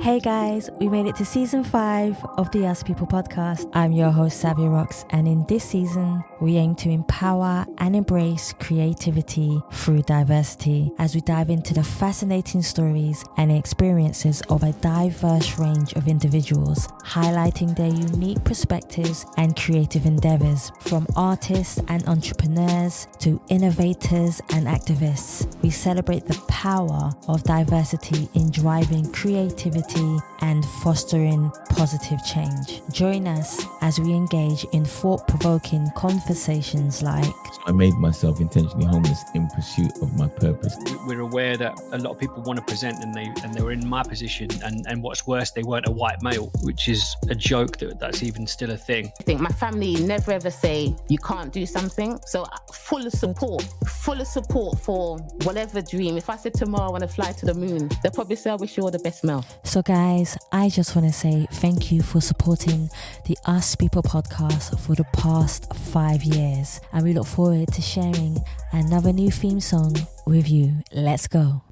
Hey guys, we made it to season 5 of the Us People podcast. I'm your host, Savia Rocks, and in this season, we aim to empower and embrace creativity through diversity as we dive into the fascinating stories and experiences of a diverse range of individuals, highlighting their unique perspectives and creative endeavors, from artists and entrepreneurs to innovators and activists. We celebrate the power of diversity in driving creativity and fostering positive change. Join us as we engage in thought-provoking conversations like I made myself intentionally homeless in pursuit of my purpose. We're aware that a lot of people want to present and they were in my position, and what's worse, they weren't a white male, which is a joke that's even still a thing. I think my family never ever say you can't do something, so full of support for whatever dream. If I said tomorrow I want to fly to the moon, they'll probably say I wish you all the best, Mel. So guys, I just want to say thank you for supporting the Us People podcast for the past 5 years, and we look forward to sharing another new theme song with you. Let's go.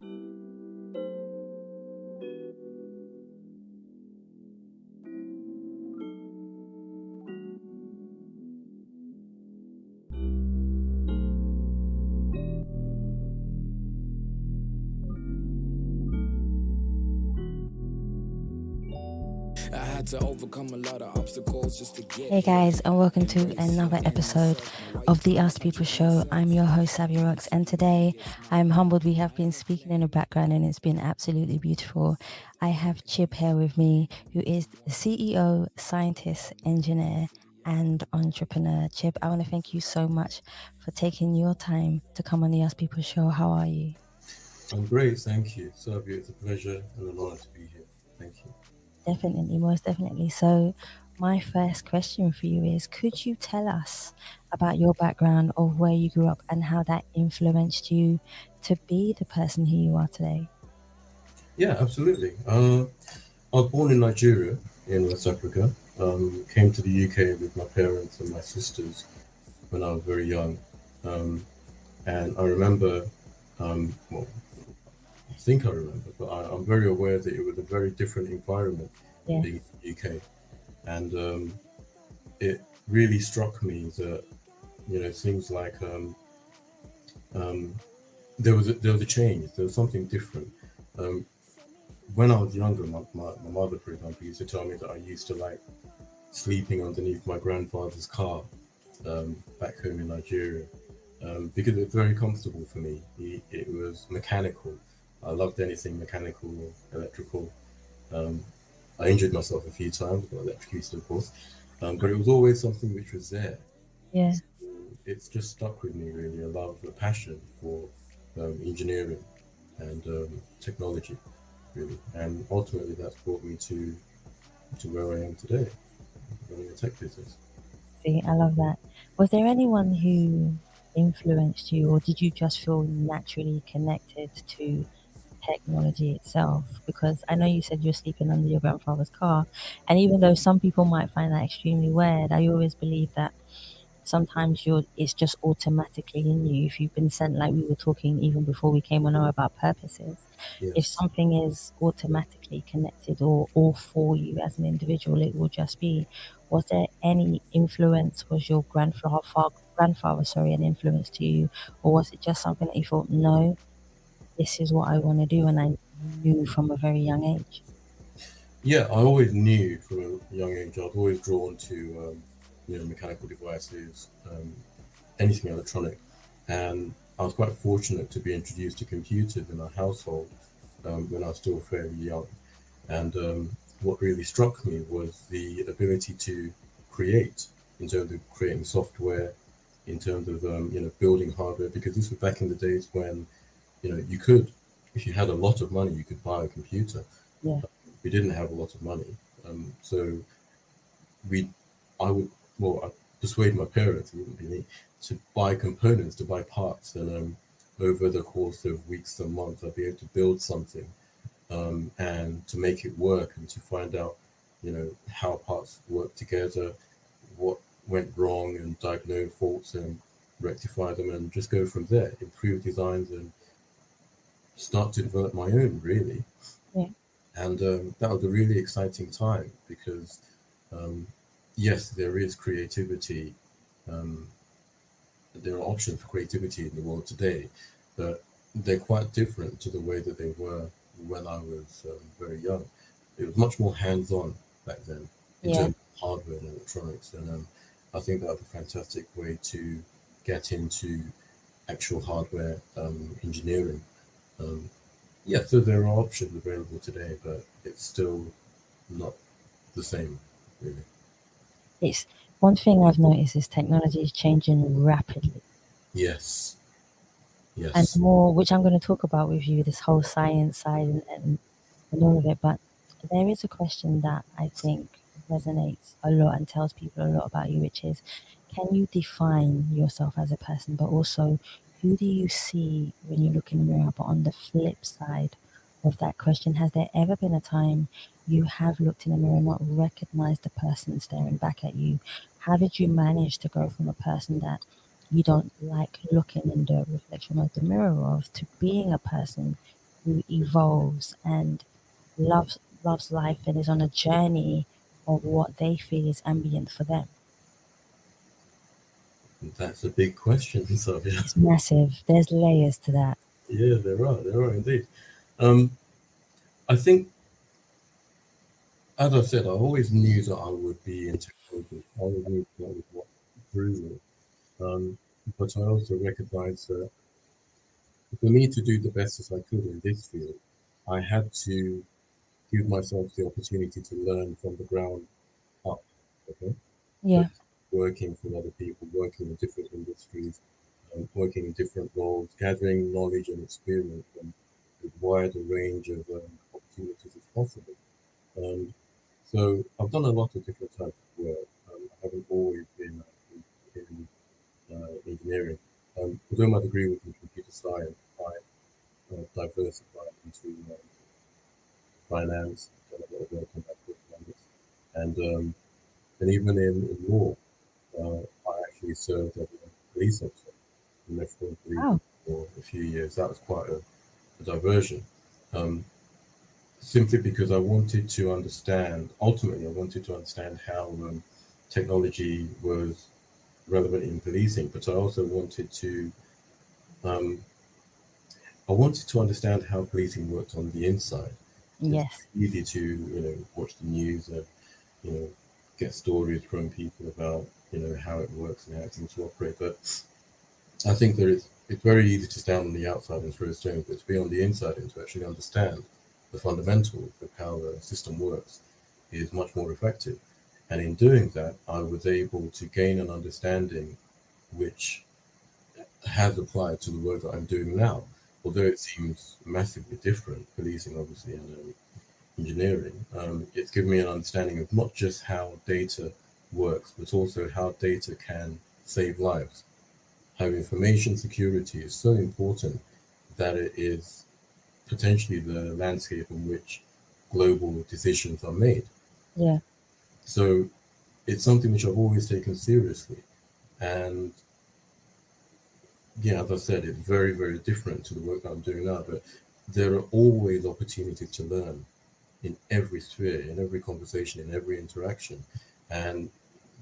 To overcome a lot of obstacles just to get. Hey guys, and welcome to another episode of the Us People show. I'm your host, Savia Rocks, and today I'm humbled. We have been speaking in the background and it's been absolutely beautiful. I have Chib here with me, who is the CEO, scientist, engineer, and entrepreneur. Chib, I want to thank you so much for taking your time to come on the Us People show. How are you? I'm great, thank you. Savia, it's a pleasure and an honor to be here. Thank you. Definitely, most definitely. So my first question for you is, could you tell us about your background of where you grew up and how that influenced you to be the person who you are today? Yeah, absolutely. I was born in Nigeria, in West Africa. Came to the UK with my parents and my sisters when I was very young. And I remember, I think I remember, but I'm very aware that it was a very different environment being in the UK. And it really struck me that, things like there was a change, there was something different. When I was younger, my mother, for example, used to tell me that I used to like sleeping underneath my grandfather's car back home in Nigeria because it was very comfortable for me. It was mechanical. I loved anything mechanical or electrical. I injured myself a few times, got electrocuted, of course, but it was always something which was there. Yeah. So it's just stuck with me, really, a love, a passion for engineering and technology, really. And ultimately, that's brought me to where I am today, running a tech business. See, I love that. Was there anyone who influenced you, or did you just feel naturally connected to technology itself? Because I know you said you're sleeping under your grandfather's car, and even though some people might find that extremely weird, I always believe that sometimes it's just automatically in you. If you've been sent, like we were talking even before we came on about purposes, Yes. if something is automatically connected or for you as an individual, it will just be. Was there any influence? Was your grandfather an influence to you, or was it just something that you thought, no, this is what I want to do, and I knew from a very young age? Yeah, I always knew from a young age. I was always drawn to, mechanical devices, anything electronic, and I was quite fortunate to be introduced to computers in our household when I was still fairly young. And what really struck me was the ability to create, in terms of creating software, in terms of building hardware, because this was back in the days when you could, if you had a lot of money, you could buy a computer. Yeah. We didn't have a lot of money, so I persuade my parents, it wouldn't be me, to buy components, to buy parts, and over the course of weeks and months, I'd be able to build something and to make it work and to find out, how parts work together, what went wrong, and diagnose faults and rectify them, and just go from there, improve designs and start to develop my own, really. Yeah. And that was a really exciting time because, yes, there is creativity. Um, there are options for creativity in the world today, but they're quite different to the way that they were when I was very young. It was much more hands-on back then in Yeah. terms of hardware and electronics, and I think that was a fantastic way to get into actual hardware engineering. Um, yeah, so there are options available today, but it's still not the same, really. It's one thing I've noticed is technology is changing rapidly. Yes, And yes. more, which I'm going to talk about with you, this whole science side and all of it. But there is a question that I think resonates a lot and tells people a lot about you, which is, can you define yourself as a person, but also who do you see when you look in the mirror? But on the flip side of that question, has there ever been a time you have looked in the mirror and not recognized the person staring back at you? How did you manage to go from a person that you don't like looking in the reflection of the mirror of to being a person who evolves and loves life and is on a journey of what they feel is ambient for them? That's a big question, Sylvia. It's massive. There's layers to that. Yeah, there are indeed. Um, I think, as I said, I always knew that I would be in technology. I always knew that was what drew me. But I also recognized that for me to do the best as I could in this field, I had to give myself the opportunity to learn from the ground up. Okay, so Yeah, working for other people, working in different industries, working in different roles, gathering knowledge and experience from as wide a range of opportunities as possible. Um, so I've done a lot of different types of work. I haven't always been in engineering. Although my degree was in computer science, I diversified into finance, done a lot of work on macroeconomics, and even in law, I actually served as a police officer in Metropolitan Police wow, for a few years. That was quite a diversion. Um, Simply because I wanted to understand, ultimately, I wanted to understand how technology was relevant in policing, but I also um, wanted to understand how policing worked on the inside. It's yes, easy to, watch the news and, you know, get stories from people about, how it works and how it seems to operate. But I think it's very easy to stand on the outside and throw stones, but to be on the inside and to actually understand the fundamentals of how the system works is much more effective. And in doing that, I was able to gain an understanding which has applied to the work that I'm doing now. Although it seems massively different, policing obviously and engineering, it's given me an understanding of not just how data works, but also how data can save lives. How information security is so important that it is potentially the landscape in which global decisions are made. yeah, So it's something which I've always taken seriously. And yeah, as I said, it's very, very different to the work that I'm doing now, but there are always opportunities to learn in every sphere, in every conversation, in every interaction. And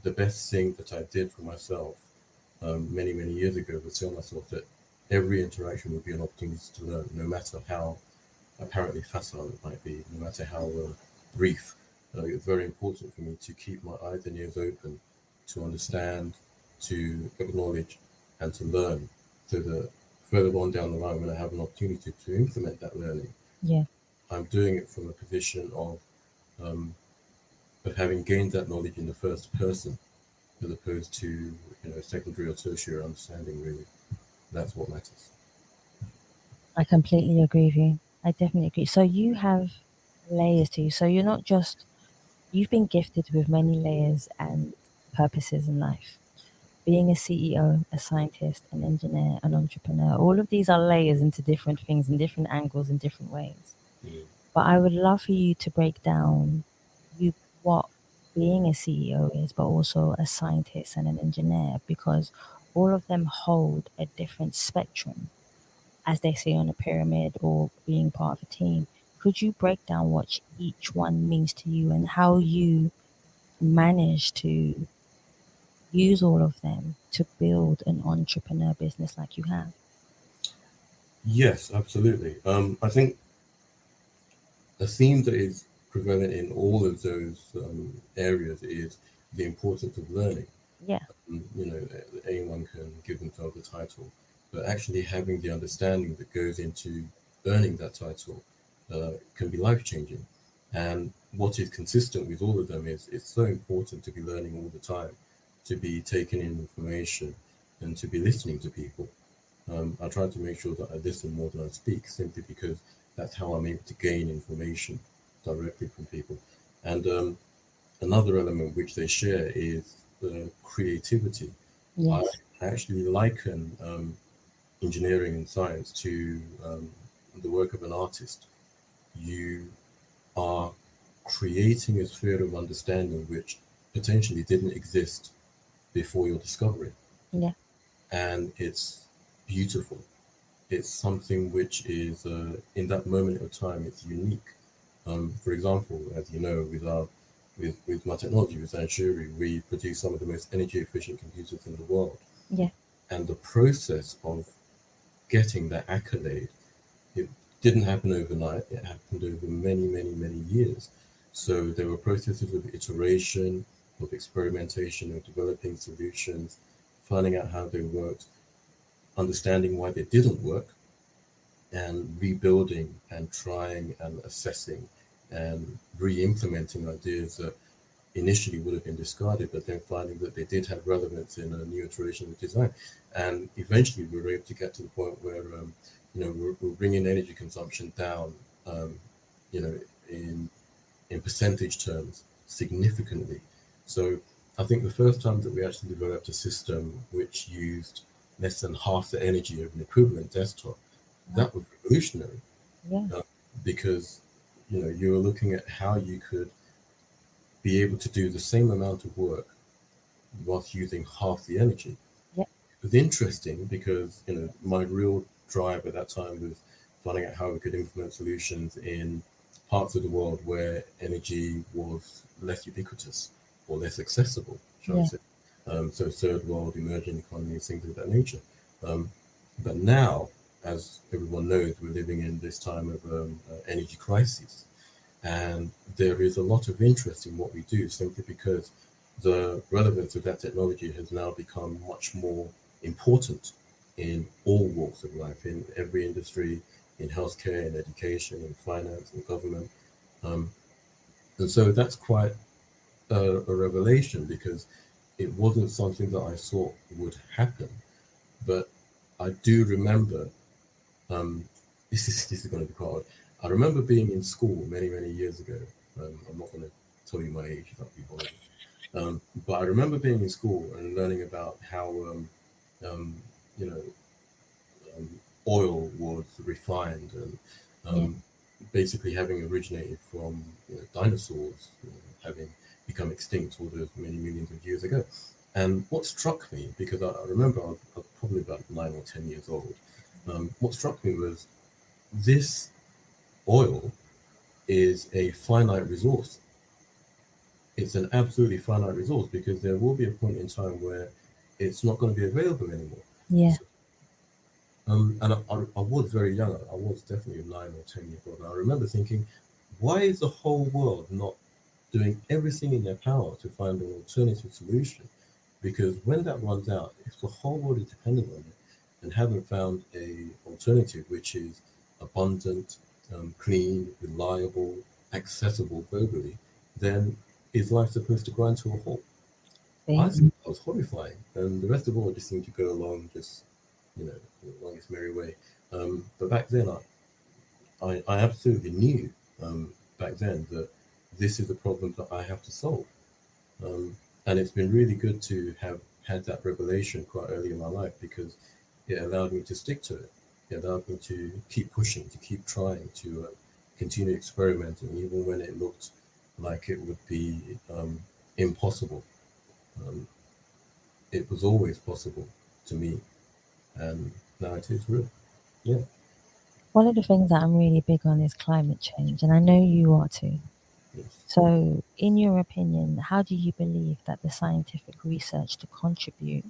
the best thing that I did for myself many, many years ago was tell myself that every interaction would be an opportunity to learn, no matter how apparently facile it might be, no matter how brief. It's very important for me to keep my eyes and ears open, to understand, to acknowledge, and to learn, so that further on down the line, when I have an opportunity to implement that learning, yeah. I'm doing it from a position um, of having gained that knowledge in the first person, as opposed to secondary or tertiary understanding. Really, that's what matters. I completely agree with you. I definitely agree. So you have layers to you. So you're not just, you've been gifted with many layers and purposes in life. Being a CEO, a scientist, an engineer, an entrepreneur, all of these are layers into different things in different angles in different ways. Mm. But I would love for you to break down you what being a CEO is, but also a scientist and an engineer, because all of them hold a different spectrum, as they say on a pyramid or being part of a team. Could you break down what each one means to you and how you manage to use all of them to build an entrepreneur business like you have? Yes, absolutely. I think a theme that is prevalent in all of those areas is the importance of learning. Yeah. You know, anyone can give themselves a title, but actually having the understanding that goes into earning that title can be life-changing. And what is consistent with all of them is it's so important to be learning all the time, to be taking in information, and to be listening to people. I try to make sure that I listen more than I speak, simply because that's how I'm able to gain information directly from people. And another element which they share is the creativity. I Yes. actually liken engineering and science to the work of an artist. You are creating a sphere of understanding which potentially didn't exist before your discovery. Yeah. And it's beautiful. It's something which is, in that moment of time, it's unique. For example, as you know, with my technology, with Zanshuri, we produce some of the most energy efficient computers in the world. Yeah. And the process of getting that accolade, it didn't happen overnight. It happened over many, many, many years. So there were processes of iteration, of experimentation, of developing solutions, finding out how they worked, understanding why they didn't work, and rebuilding and trying and assessing and re-implementing ideas that initially would have been discarded, but then finding that they did have relevance in a new iteration of design. And eventually we were able to get to the point where, we're bringing energy consumption down, you know, in percentage terms significantly. So I think the first time that we actually developed a system which used less than half the energy of an equivalent desktop, that was revolutionary. Yeah. Because you were looking at how you could be able to do the same amount of work whilst using half the energy. Yeah. It was interesting because my real drive at that time was finding out how we could implement solutions in parts of the world where energy was less ubiquitous or less accessible, shall we say. So third world, emerging economies, things of that nature. But now, as everyone knows, we're living in this time of energy crisis. And there is a lot of interest in what we do, simply because the relevance of that technology has now become much more important in all walks of life, in every industry, in healthcare, in education, in finance, in government. And so that's quite a revelation, because it wasn't something that I thought would happen. But I do remember, this is going to be quite odd. I remember being in school many, many years ago. I'm not going to tell you my age, that'd be horrible. But I remember being in school and learning about how, you know, oil was refined and basically having originated from dinosaurs, having become extinct all those many millions of years ago. And what struck me, because I remember I was probably about 9 or 10 years old, what struck me was this oil is a finite resource. It's an absolutely finite resource, because there will be a point in time where it's not going to be available anymore. Yeah. So, and I was very young. I was definitely 9 or 10 years old. And I remember thinking, why is the whole world not doing everything in their power to find an alternative solution? Because when that runs out, if the whole world is dependent on it and haven't found a alternative which is abundant, clean, reliable, accessible globally, then is life supposed to grind to a halt? I think that was horrifying, and the rest of the world just seemed to go along, just along its merry way. But back then, I absolutely knew back then that this is a problem that I have to solve. And it's been really good to have had that revelation quite early in my life, because it allowed me to stick to it. It allowed me to keep pushing, to keep trying, to continue experimenting, even when it looked like it would be impossible. It was always possible to me, and now it is real. Yeah. One of the things that I'm really big on is climate change, and I know you are too. Yes. So, in your opinion, how do you believe that the scientific research to contribute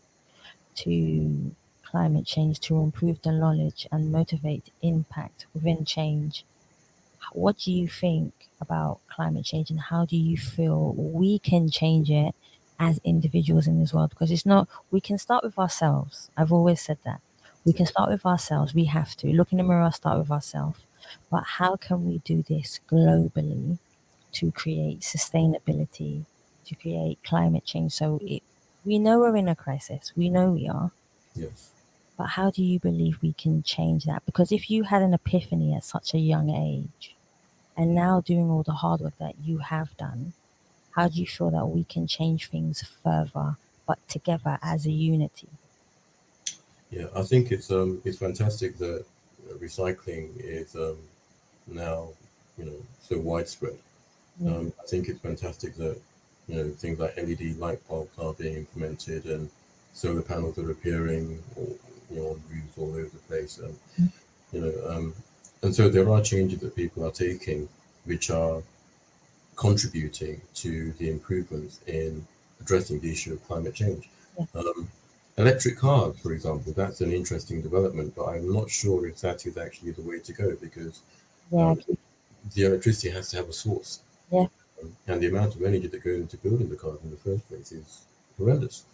to climate change, to improve the knowledge and motivate impact within change, what do you think about climate change, and how do you feel we can change it as individuals in this world? Because it's not, we can start with ourselves. I've always said that. We can start with ourselves. We have to look in the mirror, start with ourselves. But how can we do this globally to create sustainability, to create climate change? So we know we're in a crisis. We know we are. Yes. But how do you believe we can change that? Because if you had an epiphany at such a young age, and now doing all the hard work that you have done, how do you feel that we can change things further, but together as a unity? Yeah, I think it's fantastic that recycling is now so widespread. Yeah. I think it's fantastic that things like LED light bulbs are being implemented and solar panels are appearing on roofs all over the place. And so there are changes that people are taking which are contributing to the improvements in addressing the issue of climate change. Yeah. Electric cars, for example, that's an interesting development, but I'm not sure if that is actually the way to go because Yeah. the electricity has to have a source. Yeah. And the amount of energy that goes into building the cars in the first place is horrendous.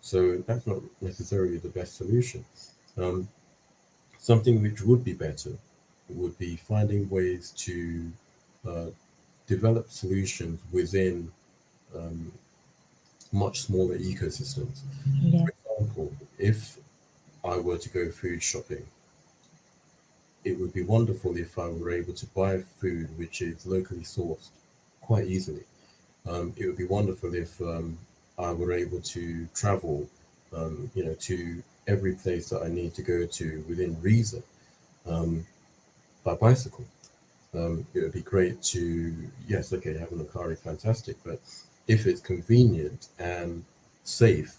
So that's not necessarily the best solution. Something which would be better would be finding ways to develop solutions within much smaller ecosystems. Yeah. For example, if I were to go food shopping, it would be wonderful if I were able to buy food which is locally sourced quite easily. It would be wonderful if I were able to travel, to every place that I need to go to within reason by bicycle. It would be great to, yes, okay, having a car is fantastic, but if it's convenient and safe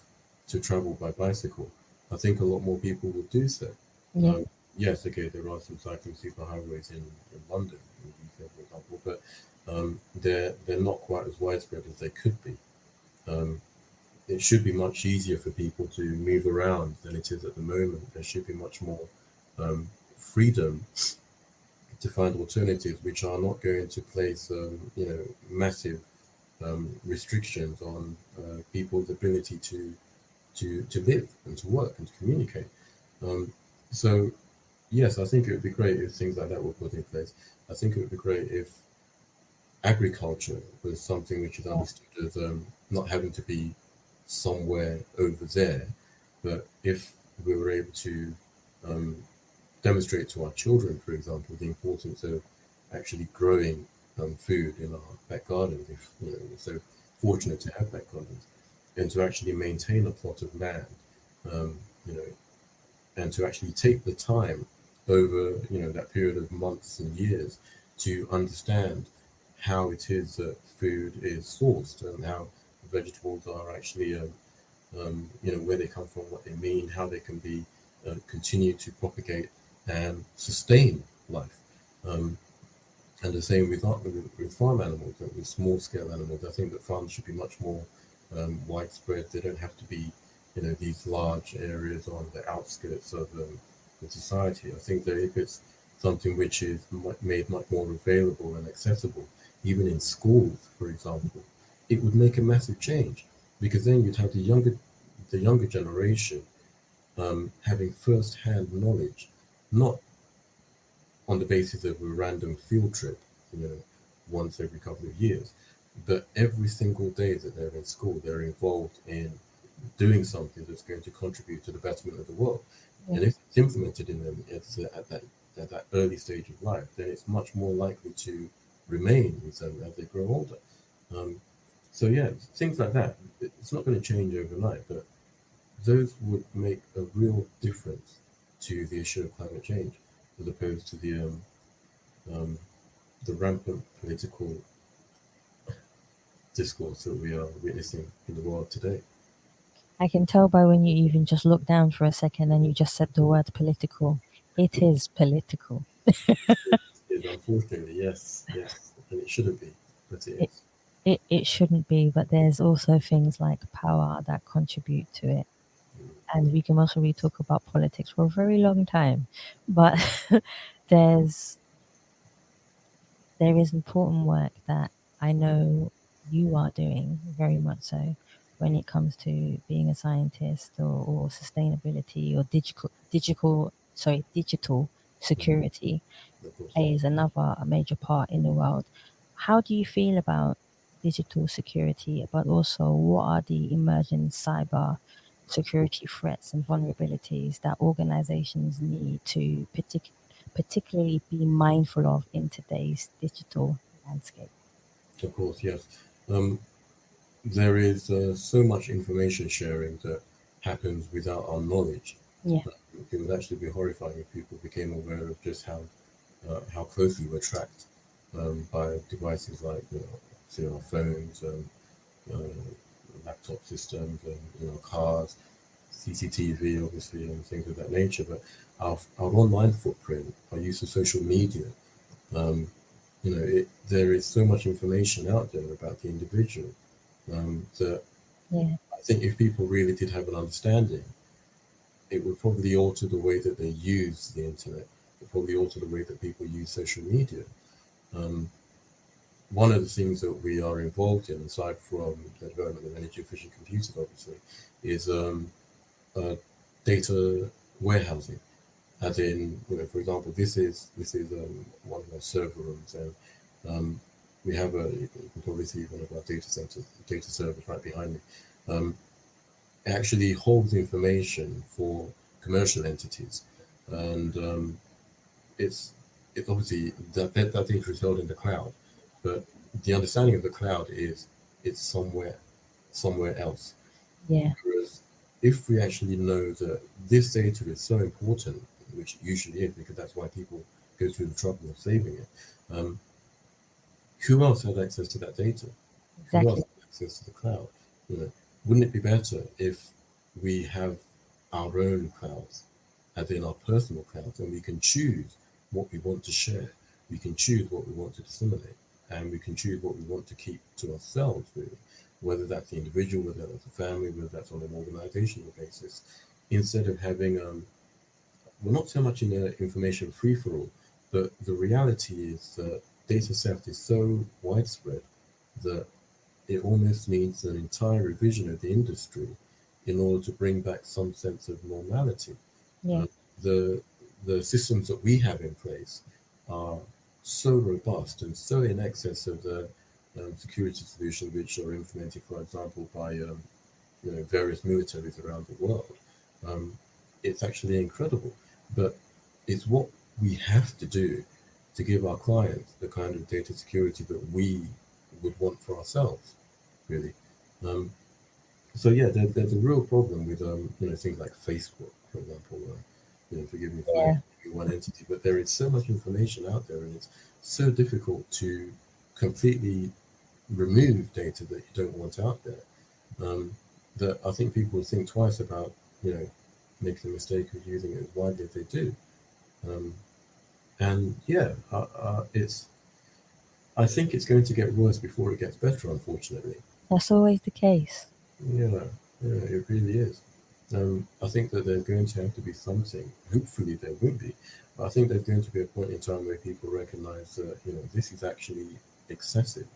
to travel by bicycle, I think a lot more people would do so. Yeah. Yes, okay, there are some cycling superhighways in London, in the UK, for example, but they're not quite as widespread as they could be. It should be much easier for people to move around than it is at the moment. There should be much more freedom to find alternatives which are not going to place, massive restrictions on people's ability to live and to work and to communicate. So yes, I think it would be great if things like that were put in place. I think it would be great if agriculture was something which is understood as not having to be somewhere over there, but if we were able to demonstrate to our children, for example, the importance of actually growing food in our back gardens, if we're so fortunate to have back gardens, and to actually maintain a plot of land, and to actually take the time over that period of months and years to understand how it is that food is sourced and how vegetables are actually where they come from, what they mean, how they can be continue to propagate and sustain life. And the same with farm animals, with small scale animals. I think that farms should be much more widespread. They don't have to be these large areas on the outskirts of the society. I think that if it's something which is made much more available and accessible, even in schools, for example, it would make a massive change, because then you'd have the younger generation having first-hand knowledge, not on the basis of a random field trip, once every couple of years, but every single day that they're in school, they're involved in doing something that's going to contribute to the betterment of the world. Yeah. And if it's implemented in them at that early stage of life, then it's much more likely to remain with them as they grow older. So yeah, things like that. It's not going to change overnight, but those would make a real difference to the issue of climate change, as opposed to the rampant political discourse that we are witnessing in the world today. I can tell by when you even just look down for a second and you just said the word political. It is political. Unfortunately, yes, and it shouldn't be, but it It, is. it shouldn't be, but there's also things like power that contribute to it. And we can also really talk about politics for a very long time. But there's there is important work that I know you are doing very much so when it comes to being a scientist or sustainability or digital security Of course. plays another major part in the world. How do you feel about digital security, but also what are the emerging cyber security threats and vulnerabilities that organizations need to particularly be mindful of in today's digital landscape? Of course, yes. Um, there is so much information sharing that happens without our knowledge. Yeah, It would actually be horrifying if people became aware of just how closely we're tracked by devices like say our phones, uh, laptop systems, and cars, CCTV, obviously, and things of that nature. But our online footprint, our use of social media, um, there is so much information out there about the individual that yeah, I think if people really did have an understanding, it would probably alter the way that they use the internet. It would probably alter the way that people use social media. Um, One of the things that we are involved in, aside from the development of energy efficient computers, obviously, is uh, data warehousing. As in, for example, this is one of our server rooms, and we have you can probably see one of our data servers right behind me. Um, it actually holds information for commercial entities, and it's it's obviously that data is held in the cloud, but the understanding of the cloud is it's somewhere else. yeah, Whereas if we actually know that this data is so important, which it usually is because that's why people go through the trouble of saving it, um, who else has access to that data? Who else exactly. has access to the cloud? Wouldn't it be better if we have our own clouds, as in our personal clouds, and we can choose what we want to share, we can choose what we want to disseminate, and we can choose what we want to keep to ourselves, really, whether that's the individual, whether that's the family, whether that's on an organizational basis, instead of having we're not so much in an information free for all, but the reality is that data theft is so widespread that it almost needs an entire revision of the industry in order to bring back some sense of normality. Yeah, Uh, the the systems that we have in place are so robust and so in excess of the security solutions which are implemented, for example, by various militaries around the world. Um, it's actually incredible, but it's what we have to do to give our clients the kind of data security that we would want for ourselves, really. Um, so yeah, there's a real problem with things like Facebook, for example. Forgive me for yeah, naming one entity, but there is so much information out there, and it's so difficult to completely remove data that you don't want out there. Um, that I think people would think twice about, making the mistake of using it as widely as they do. Um, and yeah, it's. I think it's going to get worse before it gets better, unfortunately. that's always the case. Yeah, yeah, it really is. I think that there's going to have to be something. Hopefully, there will be. But I think there's going to be a point in time where people recognize that this is actually excessive,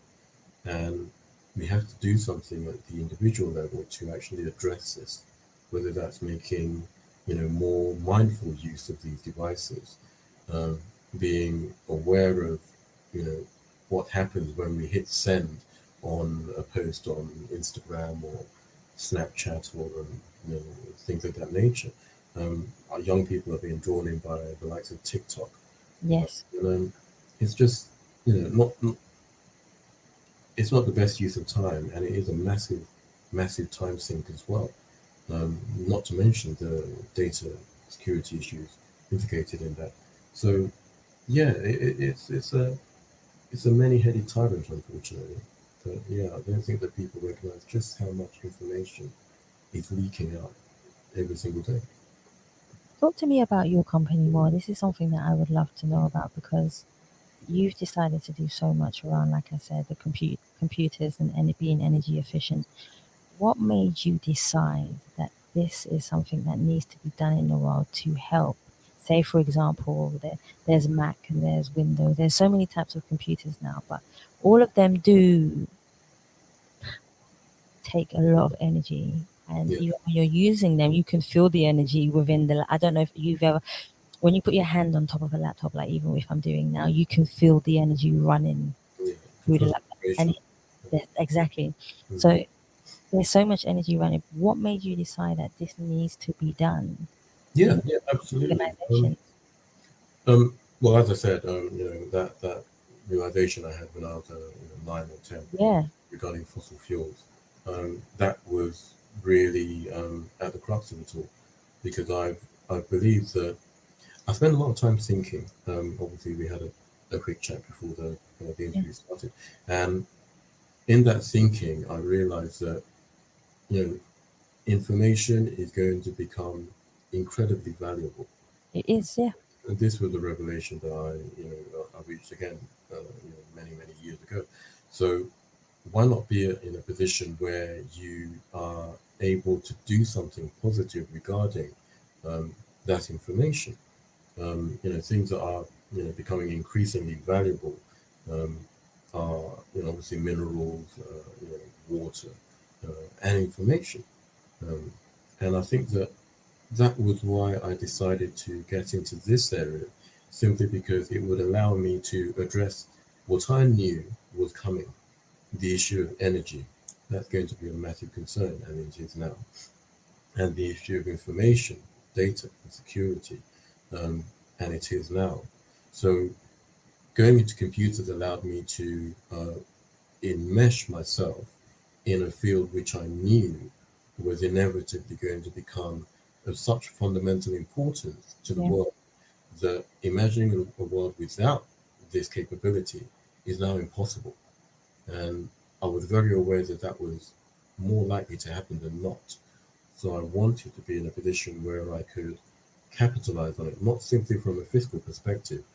and we have to do something at the individual level to actually address this. Whether that's making more mindful use of these devices, um, being aware of you know what happens when we hit send on a post on Instagram or Snapchat or things of that nature. Our young people are being drawn in by the likes of TikTok, Yes, and it's just not it's not the best use of time, and it is a massive time sink as well. Not to mention the data security issues implicated in that. So yeah, it's a many-headed tyrant, unfortunately. But yeah, I don't think that people recognize just how much information is leaking out every single day. Talk to me about your company more. This is something that I would love to know about because you've decided to do so much around, like I said, the computers and it being energy efficient. What made you decide that this is something that needs to be done in the world to help? Say, for example, there's Mac and there's Windows. There's so many types of computers now, but all of them do take a lot of energy. And Yeah. even when you're using them, you can feel the energy within the. I don't know if you've ever, when you put your hand on top of a laptop, like even if I'm doing now, you can feel the energy running Yeah. through the First laptop. And operation. exactly. Mm. So there's so much energy running. What made you decide that this needs to be done Yeah, in yeah, absolutely. organizations? Well, as I said, that realization I had when I was 9 or 10 Yeah, regarding fossil fuels, that was really at the crux of it all, because I believe that I spent a lot of time thinking. Obviously, we had a quick chat before the yeah, interview started, and in that thinking, I realized that you know information is going to become incredibly valuable. it is. Yeah, And this was the revelation that I reached again, many years ago. So why not be in a position where you are able to do something positive regarding that information? Things that are becoming increasingly valuable um, are obviously minerals, water, and information. Um, and I think that was why I decided to get into this area, simply because it would allow me to address what I knew was coming, the issue of energy. That's going to be a massive concern, and it is now. And the issue of information, data, and security, um, and it is now. So going into computers allowed me to enmesh myself in a field which I knew was inevitably going to become of such fundamental importance to the yeah, world that imagining a world without this capability is now impossible. And I was very aware that that was more likely to happen than not. So I wanted to be in a position where I could capitalize on it, not simply from a fiscal perspective,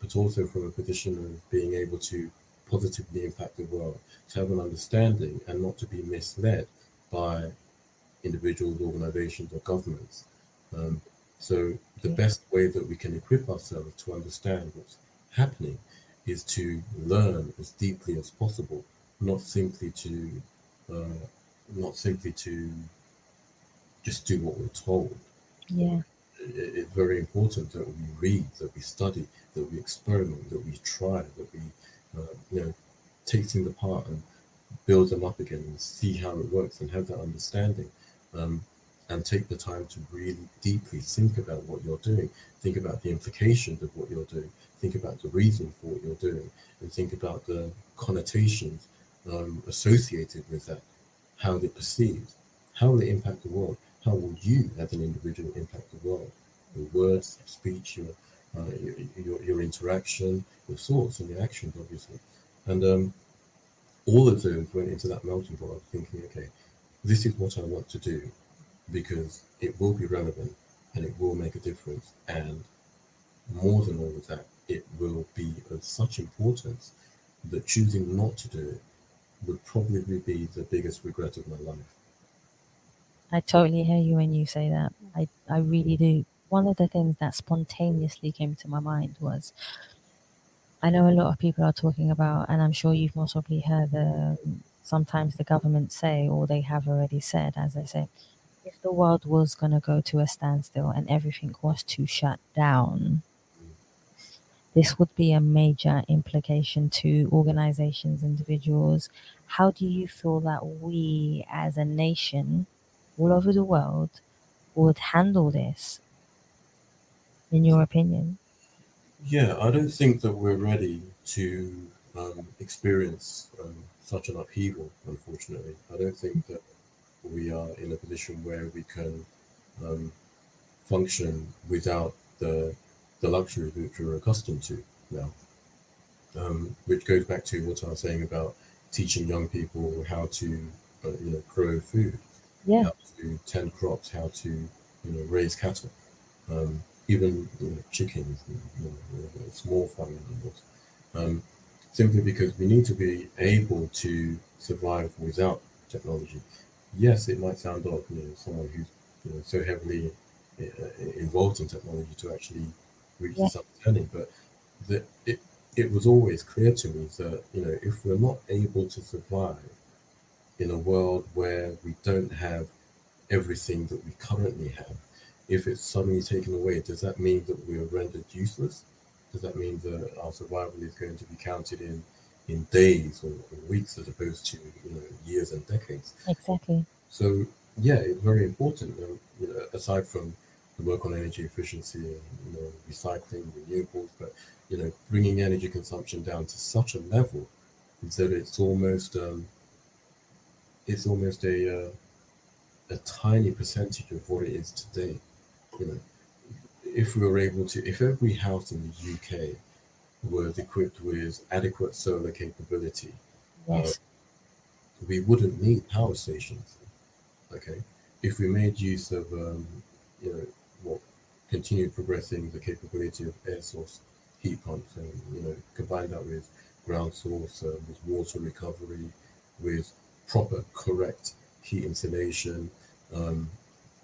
but also from a position of being able to positively impact the world, to have an understanding and not to be misled by individuals, organizations, or governments. Um, so the yeah, best way that we can equip ourselves to understand what's happening is to learn as deeply as possible, not simply to uh, not simply to just do what we're told. yeah, It's very important that we read, that we study, that we experiment, that we try, that we take things apart and build them up again and see how it works and have that understanding, um, and take the time to really deeply think about what you're doing, think about the implications of what you're doing, think about the reason for what you're doing, and think about the connotations associated with that, how they're perceived, how will it impact the world, how will you as an individual impact the world, your words, your speech, your interaction, your thoughts and your actions, obviously. And all of those went into that melting pot of thinking, okay, this is what I want to do because it will be relevant and it will make a difference. And more than all of that, it will be of such importance that choosing not to do it would probably be the biggest regret of my life. I totally hear you when you say that. I really do. One of the things that spontaneously came to my mind was I know a lot of people are talking about, and I'm sure you've most probably heard sometimes the government say, or they have already said, as I say, if the world was going to go to a standstill and everything was to shut down, this would be a major implication to organizations, individuals. How do you feel that we as a nation all over the world would handle this, in your opinion? Yeah, I don't think that we're ready to experience such an upheaval, unfortunately. I don't think that we are in a position where we can um, function without the luxuries which we're accustomed to now, which goes back to what I was saying about teaching young people how to, grow food, Yeah, how to tend crops, how to, raise cattle. even chickens, small farming animals, simply because we need to be able to survive without technology. Yes, it might sound odd, someone who's so heavily involved in technology to actually reach this understanding, but the, it it was always clear to me that if we're not able to survive in a world where we don't have everything that we currently have, if it's suddenly taken away, does that mean that we are rendered useless? Does that mean that our survival is going to be counted in days or weeks as opposed to years and decades? Exactly. So yeah, it's very important. Aside from the work on energy efficiency and recycling, renewables, but bringing energy consumption down to such a level that it's almost a tiny percentage of what it is today. You know, if we were able to, if every house in the UK was equipped with adequate solar capability, Yes. we wouldn't need power stations. Okay, if we made use of you know what continued progressing the capability of air source heat pumps, and combine that with ground source, with water recovery, with proper correct heat insulation, um,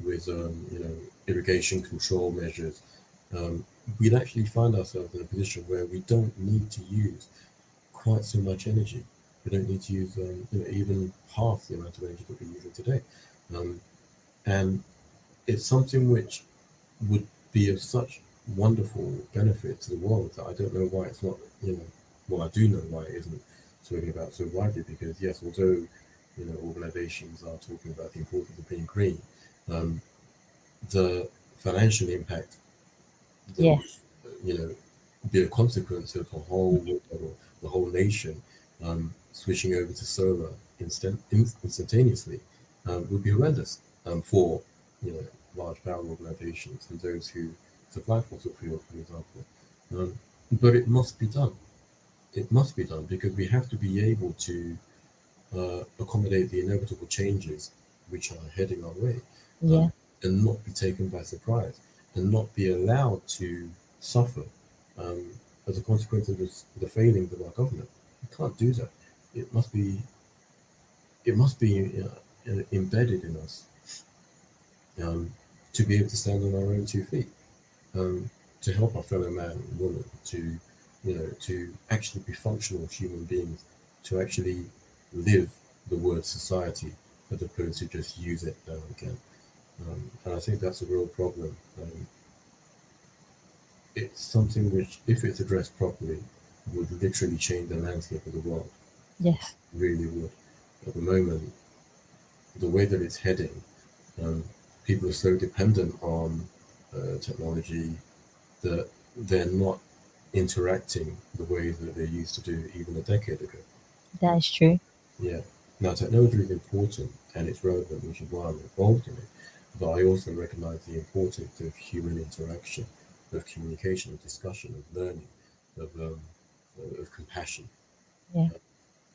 with irrigation control measures, um, we'd actually find ourselves in a position where we don't need to use quite so much energy. We don't need to use even half the amount of energy that we're using today. Um, and it's something which would be of such wonderful benefit to the world that I don't know why it's not, well, I do know why it isn't spoken about so widely, because yes, although, organizations are talking about the importance of being green, um, the financial impact that would, Yes. be a consequence of the whole world or the whole nation switching over to solar instantaneously would be horrendous for large power organizations and those who supply fossil fuel, for example. But it must be done. It must be done because we have to be able to accommodate the inevitable changes which are heading our way, Yeah. and not be taken by surprise, and not be allowed to suffer um, as a consequence of the failings of our government. We can't do that. It must be. It must be embedded in us um, to be able to stand on our own 2 feet, to help our fellow man and woman, to actually be functional human beings, to actually live the word society as opposed to just use it now and again. And I think that's a real problem. It's something which, if it's addressed properly, would literally change the landscape of the world. Yes. Really would. At the moment, the way that it's heading, um, people are so dependent on technology that they're not interacting the way that they used to do even a decade ago. That is true. Yeah. Now, technology is important and it's relevant, which is why I'm involved in it. But I also recognize the importance of human interaction, of communication, of discussion, of learning, of compassion. Yeah.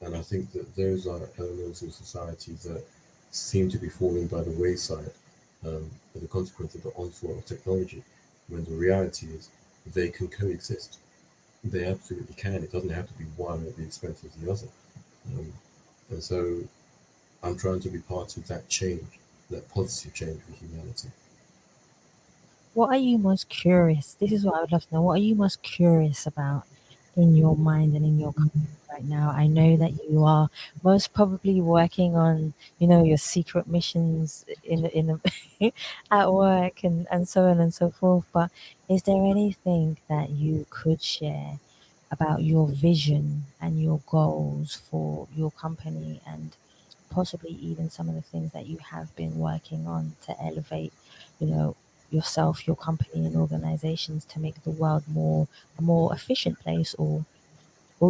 And I think that those are elements of society that seem to be falling by the wayside as a consequence of the onslaught of technology, when the reality is they can coexist. They absolutely can. It doesn't have to be one at the expense of the other. Um, and so I'm trying to be part of that change, that positive change for humanity. What are you most curious? This is what I would love to know. What are you most curious about in your mind and in your company right now? I know that you are most probably working on, your secret missions in the at work and so on and so forth. But is there anything that you could share about your vision and your goals for your company, and possibly even some of the things that you have been working on to elevate, you know, yourself, your company and organizations to make the world a more efficient place, or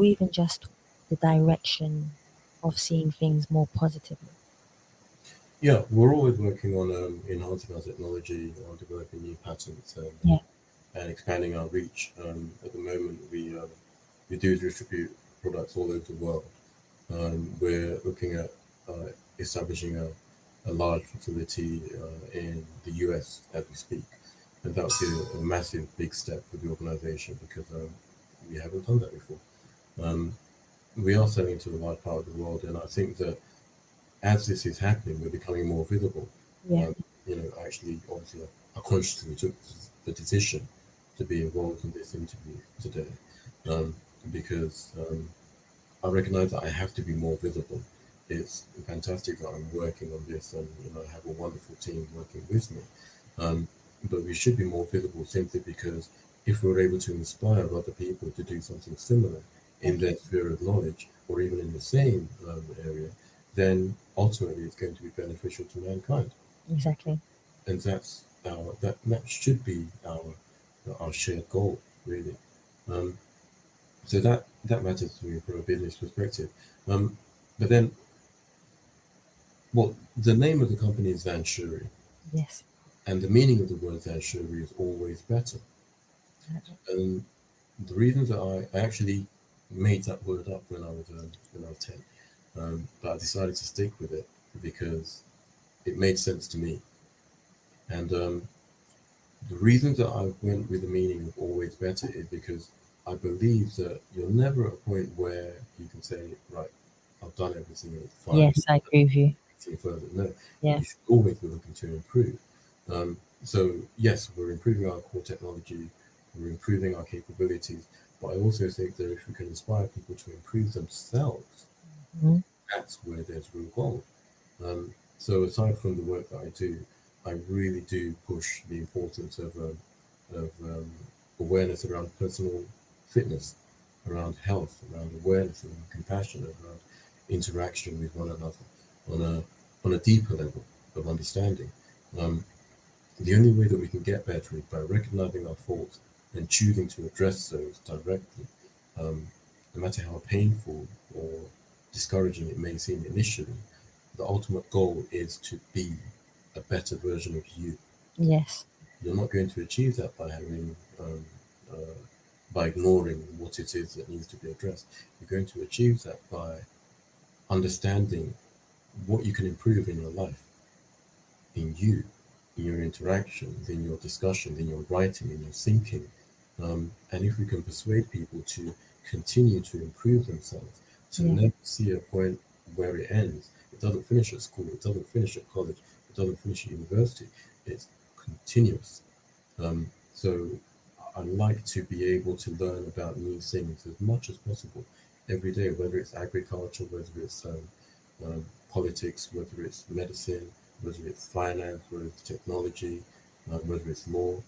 even just the direction of seeing things more positively. Yeah, we're always working on enhancing our technology, on developing new patents, Yeah. and expanding our reach. At the moment, we do distribute products all over the world. We're looking at establishing a large facility in the US as we speak. and that would be a massive, big step for the organization because we haven't done that before. We are selling to a large part of the world, and I think that as this is happening, we're becoming more visible. Yeah. Actually, obviously, I consciously took the decision to be involved in this interview today because I recognize that I have to be more visible. It's fantastic that I'm working on this, and I have a wonderful team working with me. But we should be more visible simply because if we're able to inspire other people to do something similar in their sphere of knowledge or even in the same area, then ultimately it's going to be beneficial to mankind. Exactly. And that's that should be our shared goal, really. So that matters to me from a business perspective. But then, well, the name of the company is Zanshuri, Yes. and the meaning of the word Zanshuri is always better. And the reasons that I actually made that word up when I was 10, but I decided to stick with it because it made sense to me. And the reason that I went with the meaning of always better is because I believe that you're never at a point where you can say, right, I've done everything, it's fine. Yes, I agree with you. Further. No, Yeah. you should always be looking to improve. So yes, we're improving our core technology, we're improving our capabilities, but I also think that if we can inspire people to improve themselves, that's where there's real gold. So aside from the work that I do, I really do push the importance of awareness around personal fitness, around health, around awareness, around compassion, around interaction with one another on a deeper level of understanding. The only way that we can get better is by recognizing our faults and choosing to address those directly, no matter how painful or discouraging it may seem initially. The ultimate goal is to be a better version of you. Yes. You're not going to achieve that by by ignoring what it is that needs to be addressed. You're going to achieve that by understanding what you can improve in your life, in you, in your interactions, in your discussions, in your writing, in your thinking. And if we can persuade people to continue to improve themselves, to never see a point where it ends. It doesn't finish at school, it doesn't finish at college, it doesn't finish at university. It's continuous. So I like to be able to learn about new things as much as possible every day, whether it's agriculture, whether it's politics, whether it's medicine, whether it's finance, whether it's technology, whether it's law.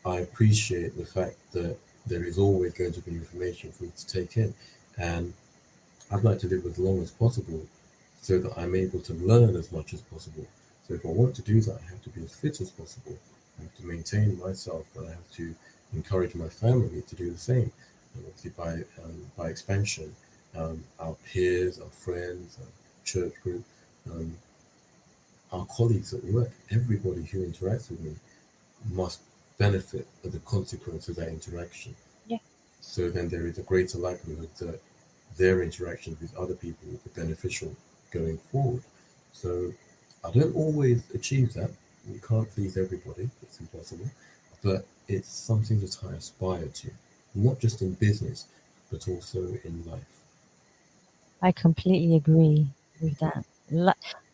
I appreciate the fact that there is always going to be information for me to take in, and I'd like to live as long as possible so that I'm able to learn as much as possible. So if I want to do that, I have to be as fit as possible. I have to maintain myself, and I have to encourage my family to do the same. And obviously, by expansion, our peers, our friends, our church group, our colleagues at work, everybody who interacts with me must benefit of the consequence of that interaction. Yeah. So then there is a greater likelihood that their interactions with other people will be beneficial going forward. So I don't always achieve that. You can't please everybody, it's impossible. But it's something that I aspire to, not just in business, but also in life. I completely agree with that.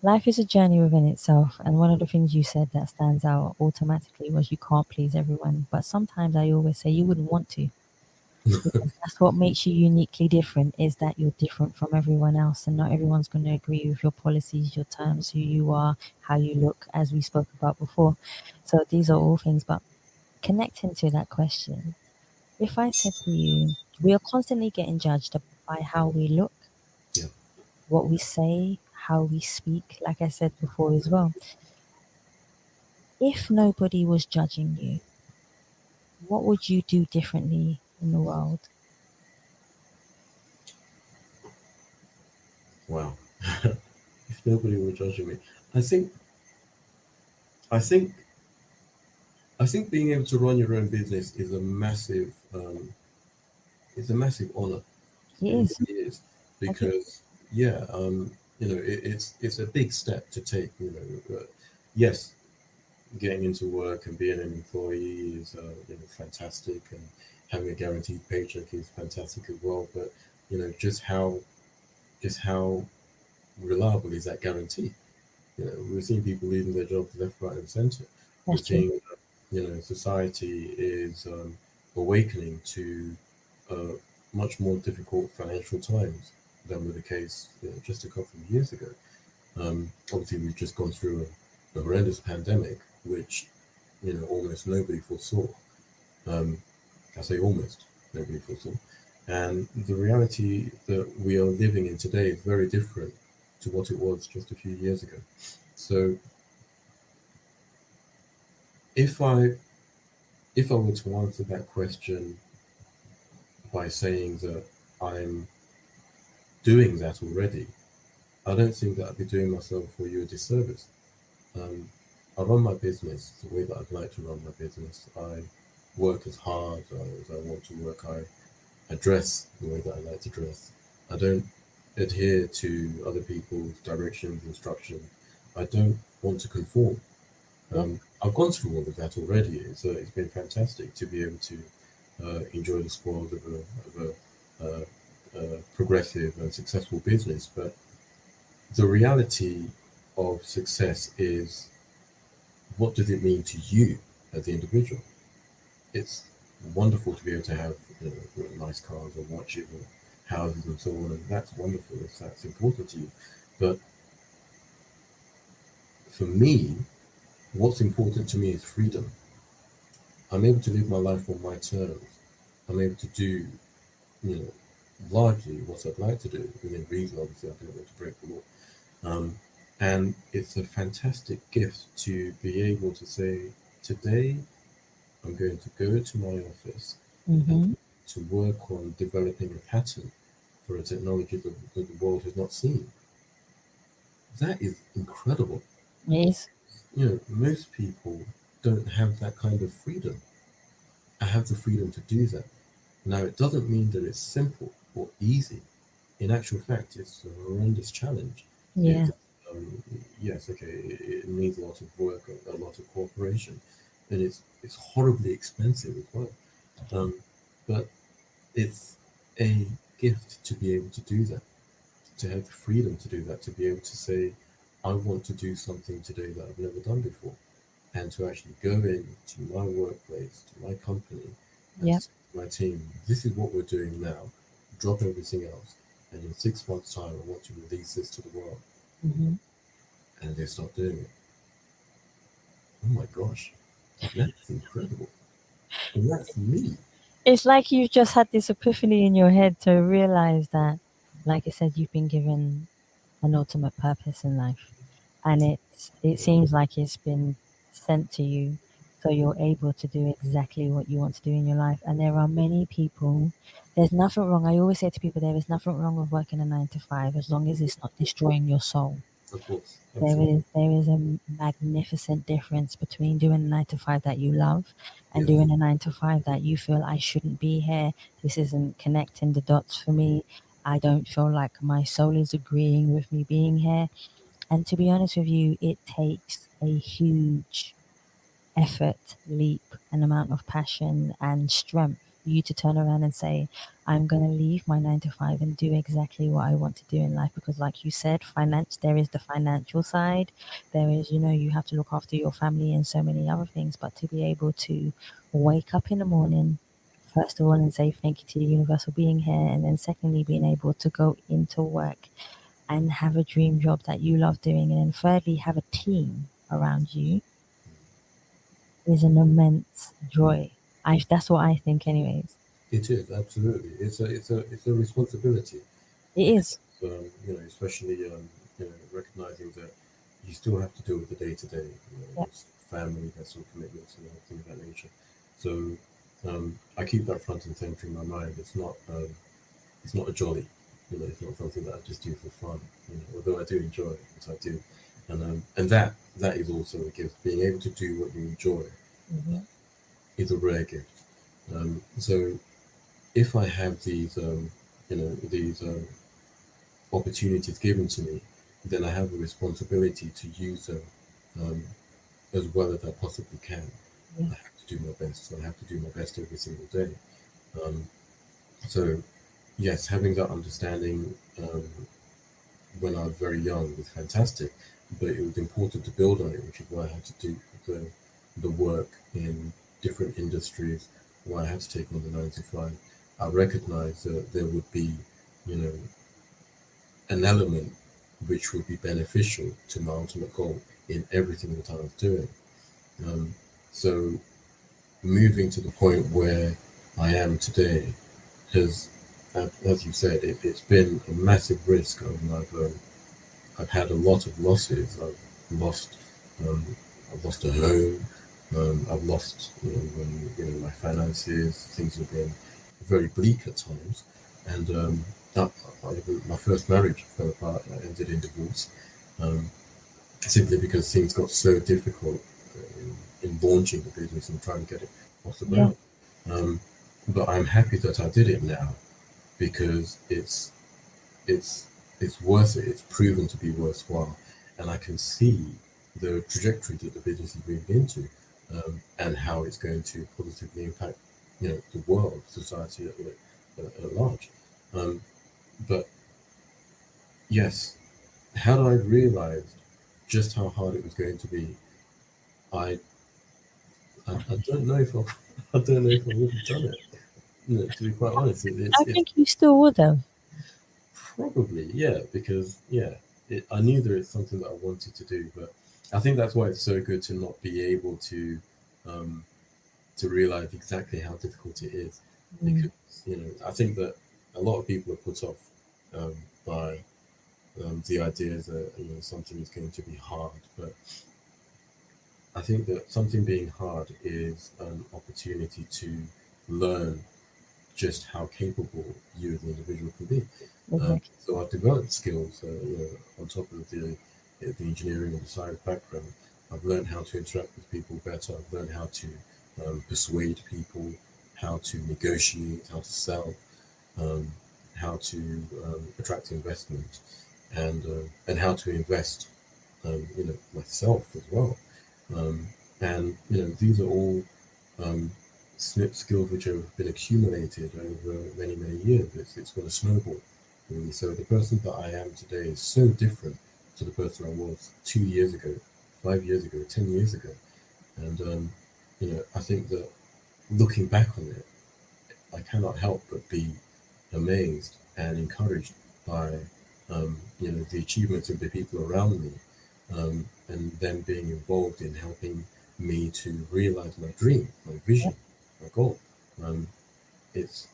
Life is a journey within itself, and one of the things you said that stands out automatically was you can't please everyone. But sometimes I always say you wouldn't want to, because that's what makes you uniquely different, is that you're different from everyone else, and not everyone's going to agree with your policies, your terms, who you are, how you look, as we spoke about before. So these are all things. But connecting to that question, if I said to you, we are constantly getting judged by how we look, Yeah. what we say, how we speak, like I said before as well. If nobody was judging you, what would you do differently in the world? Wow. If nobody were judging me, I think I think I think being able to run your own business is a massive honor. It It is. really is, because it's a big step to take. Yes, getting into work and being an employee is fantastic, and having a guaranteed paycheck is fantastic as well. But just how reliable is that guarantee? We're seeing people leaving their jobs left, right, and centre. We're That's true. seeing society is awakening to much more difficult financial times than were the case just a couple of years ago. Obviously, we've just gone through a horrendous pandemic, which almost nobody foresaw. I say almost nobody foresaw, and the reality that we are living in today is very different to what it was just a few years ago. So, if I were to answer that question by saying that I'm doing that already, I don't think that I'd be doing myself or you a disservice. I run my business the way that I'd like to run my business. I work as hard as I want to work. I dress the way that I like to dress. I don't adhere to other people's directions, instructions. I don't want to conform. I've gone through all of that already. It's been fantastic to be able to enjoy the spoils of a progressive and successful business. But the reality of success is, what does it mean to you as the individual? It's wonderful to be able to have nice cars or watches or houses and so on, and that's wonderful if that's important to you. But for me, what's important to me is freedom. I'm able to live my life on my terms. I'm able to do, largely what I'd like to do within reason. Obviously, I don't want to break the law. And it's a fantastic gift to be able to say, today I'm going to go to my office and to work on developing a pattern for a technology that the world has not seen. That is incredible. Yes. Most people don't have that kind of freedom. I have the freedom to do that. Now, it doesn't mean that it's simple or easy. In actual fact, it's a horrendous challenge. Yeah. Yes, okay, it needs a lot of work, a lot of cooperation, and it's horribly expensive as well. But it's a gift to be able to do that, to have the freedom to do that, to be able to say, I want to do something today that I've never done before, and to actually go into my workplace, to my company, and to say to my team, this is what we're doing now, drop everything else, and in 6 months' time, I want to release this to the world. And they start doing it. Oh my gosh, that's incredible. And that's me. It's like you've just had this epiphany in your head to realize that, like I said, you've been given an ultimate purpose in life, and it seems like it's been sent to you, so you're able to do exactly what you want to do in your life. And there are many people. There's nothing wrong. I always say to people, there is nothing wrong with working a 9 to 5 as long as it's not destroying your soul. Of course. There is a magnificent difference between doing a 9 to 5 that you love and doing a 9 to 5 that you feel, I shouldn't be here. This isn't connecting the dots for me. I don't feel like my soul is agreeing with me being here. And to be honest with you, it takes a huge effort, leap, and amount of passion and strength for you to turn around and say, I'm going to leave my 9 to 5 and do exactly what I want to do in life. Because like you said, there is the financial side. There is, you have to look after your family and so many other things. But to be able to wake up in the morning, first of all, and say thank you to the universe for being here. And then secondly, being able to go into work and have a dream job that you love doing. And then thirdly, have a team around you is an immense joy. That's what I think, anyways. It is, absolutely. It's a responsibility. It is. Especially recognizing that you still have to deal with the day to day. There's family, there's some commitments and things of that nature. So I keep that front and center in my mind. It's not a jolly. It's not something that I just do for fun. Although I do enjoy it, which I do, and that is also a gift. Being able to do what you enjoy is a rare gift. So if I have these opportunities given to me, then I have a responsibility to use them as well as I possibly can. Yeah. I have to do my best. So I have to do my best every single day. So yes, having that understanding when I was very young was fantastic, but it was important to build on it, which is why I had to do the work in different industries, why I had to take on the 9 to 5. I recognized that there would be, an element which would be beneficial to my ultimate goal in everything that I was doing. So moving to the point where I am today has, as you said, it's been a massive risk. I've had a lot of losses. Lost, um, I've lost a home. I've lost, my finances. Things have been very bleak at times, and my first marriage fell apart. I ended in divorce, simply because things got so difficult in launching the business and trying to get it off the ground. But I'm happy that I did it now, because it's worth it. It's proven to be worthwhile, and I can see the trajectory that the business is moving into, and how it's going to positively impact, the world, society at large. But yes, had I realized just how hard it was going to be, I don't know if I don't know if I would have done it. To be quite honest, I think you still would have. Probably, yeah, because I knew that it's something that I wanted to do, but I think that's why it's so good to not be able to realize exactly how difficult it is, because I think that a lot of people are put off by the idea that something is going to be hard, but I think that something being hard is an opportunity to learn just how capable you as an individual can be. So I've developed skills on top of the engineering and the science background. I've learned how to interact with people better. I've learned how to persuade people, how to negotiate, how to sell, how to attract investment, and how to invest, myself as well. And these are all skills which have been accumulated over many, many years. It's going to snowball. Really. So the person that I am today is so different to the person I was 2 years ago, 5 years ago, 10 years ago. And, I think that looking back on it, I cannot help but be amazed and encouraged by, the achievements of the people around me, and them being involved in helping me to realize my dream, my vision, my goal. It's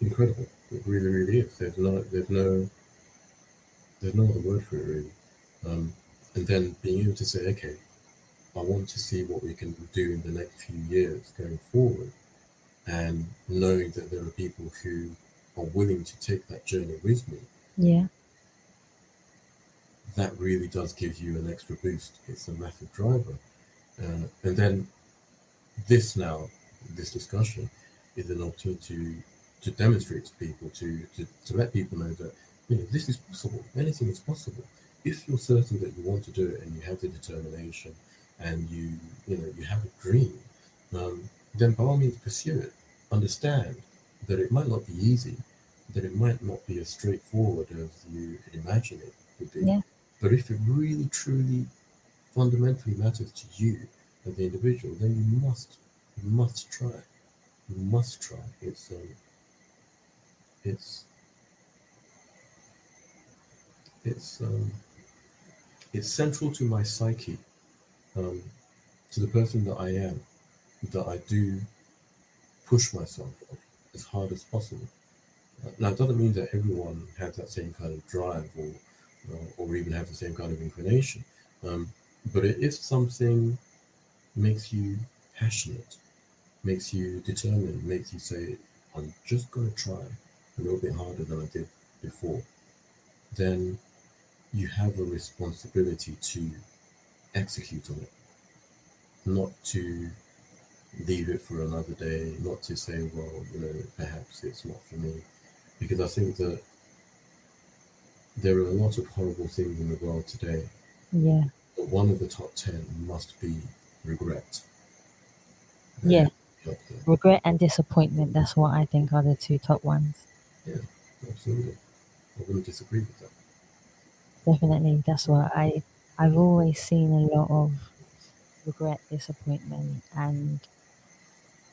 incredible. It really, really is. There's no other word for it really. And then being able to say, okay, I want to see what we can do in the next few years going forward, and knowing that there are people who are willing to take that journey with me. Yeah. That really does give you an extra boost. It's a massive driver. And then this discussion is an opportunity to demonstrate to people, to let people know that this is possible. Anything is possible if you're certain that you want to do it and you have the determination and you have a dream. Then by all means pursue it. Understand that it might not be easy, that it might not be as straightforward as you imagine it would be. Yeah. But if it really, truly, fundamentally matters to you as the individual, then you must try. You must try. It's central to my psyche, to the person that I am, that I do push myself as hard as possible. Now, it doesn't mean that everyone has that same kind of drive or even have the same kind of inclination. But if something makes you passionate, makes you determined, makes you say, I'm just going to try a little bit harder than I did before, then you have a responsibility to execute on it, not to leave it for another day, not to say, well, perhaps it's not for me. Because I think that there are a lot of horrible things in the world today. Yeah. A but one of the top 10 must be regret. Yeah. Up there. Regret and disappointment. That's what I think are the two top ones. Yeah, absolutely. I wouldn't disagree with that. Definitely. That's what I've always seen a lot of regret, disappointment, and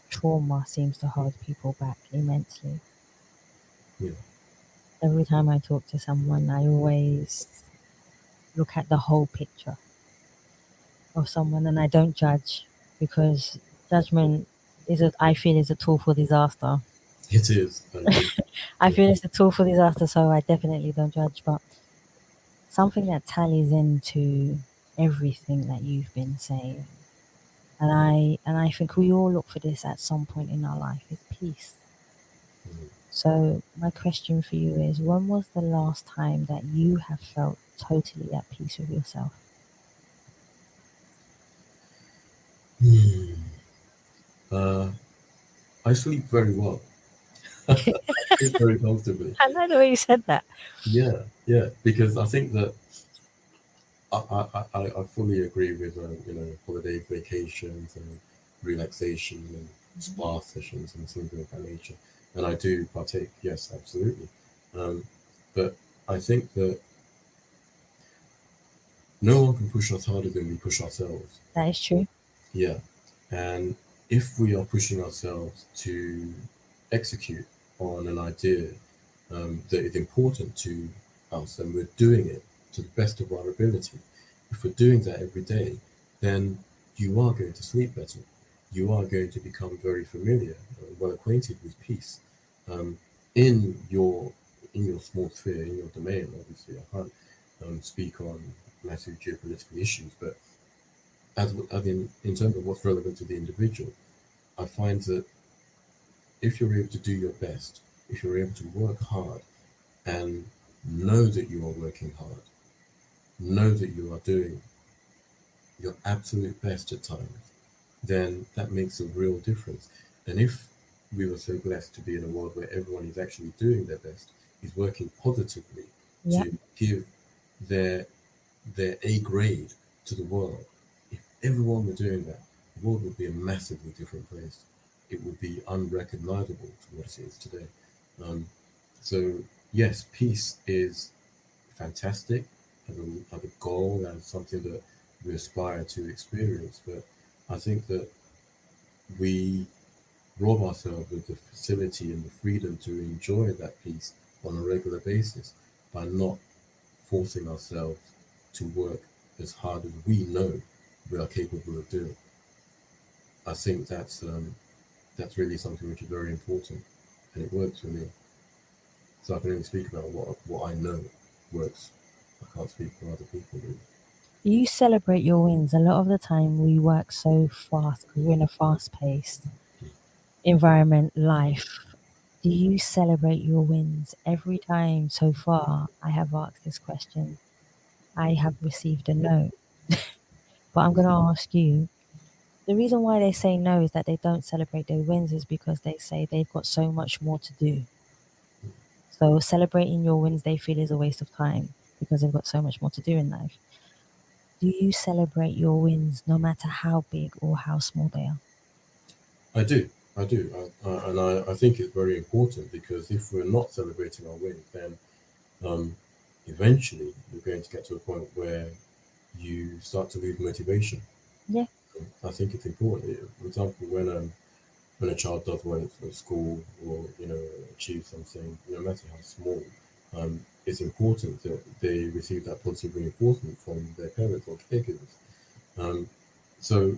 trauma seems to hold people back immensely. Yeah. Every time I talk to someone, I always look at the whole picture of someone, and I don't judge, because judgment I feel is a tool for disaster. It is. And I feel it's a tool for disaster, so I definitely don't judge. But something that tallies into everything that you've been saying, and I think we all look for this at some point in our life, is peace. So my question for you is, when was the last time that you have felt totally at peace with yourself? I sleep very well. I sleep very comfortably. I know the way you said that. Yeah, because I think that I fully agree with holiday vacations and relaxation and spa sessions and things of that nature, and I do partake. Yes, absolutely. But I think that no one can push us harder than we push ourselves. That is true. Yeah, and if we are pushing ourselves to execute on an idea that is important to us, and we're doing it to the best of our ability, if we're doing that every day, then you are going to sleep better. You are going to become very familiar, well acquainted with peace in your small sphere, in your domain. Obviously, I can't speak on massive geopolitical issues, but as in terms of what's relevant to the individual, I find that if you're able to do your best, if you're able to work hard and know that you are working hard, know that you are doing your absolute best at times, then that makes a real difference. And if we were so blessed to be in a world where everyone is actually doing their best, is working positively to give their A grade to the world, if everyone were doing that, the world would be a massively different place. It would be unrecognizable to what it is today. So yes, peace is fantastic as a goal and something that we aspire to experience. But I think that we rob ourselves of the facility and the freedom to enjoy that peace on a regular basis by not forcing ourselves to work as hard as we know we are capable of doing. I think that's really something which is very important, and it works for me. So I can only speak about what I know works. I can't speak for other people really. You celebrate your wins. A lot of the time we work so fast because we're in a fast-paced environment, life. Do you celebrate your wins? Every time so far I have asked this question, I have received a no. But I'm going to ask you, the reason why they say no is that they don't celebrate their wins is because they say they've got so much more to do. So celebrating your wins, they feel, is a waste of time because they've got so much more to do in life. Do you celebrate your wins no matter how big or how small they are? I do. And I think it's very important, because if we're not celebrating our wins, then eventually you're going to get to a point where you start to lose motivation. Yeah. I think it's important. For example, when a child does well at school, or achieves something, no matter how small, it's important that they receive that positive reinforcement from their parents or caregivers. So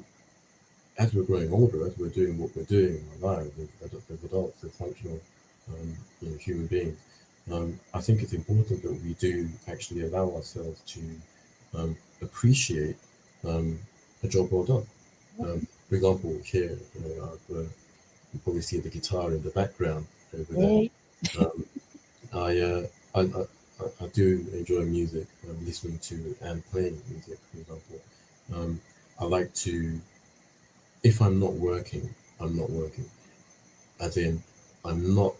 as we're growing older, as we're doing what we're doing in our lives as adults, as functional human beings, I think it's important that we do actually allow ourselves to appreciate a job well done. For example, here, you probably see the guitar in the background over there. I do enjoy music, listening to and playing music, for example. I like to, if I'm not working, I'm not working. As in, I'm not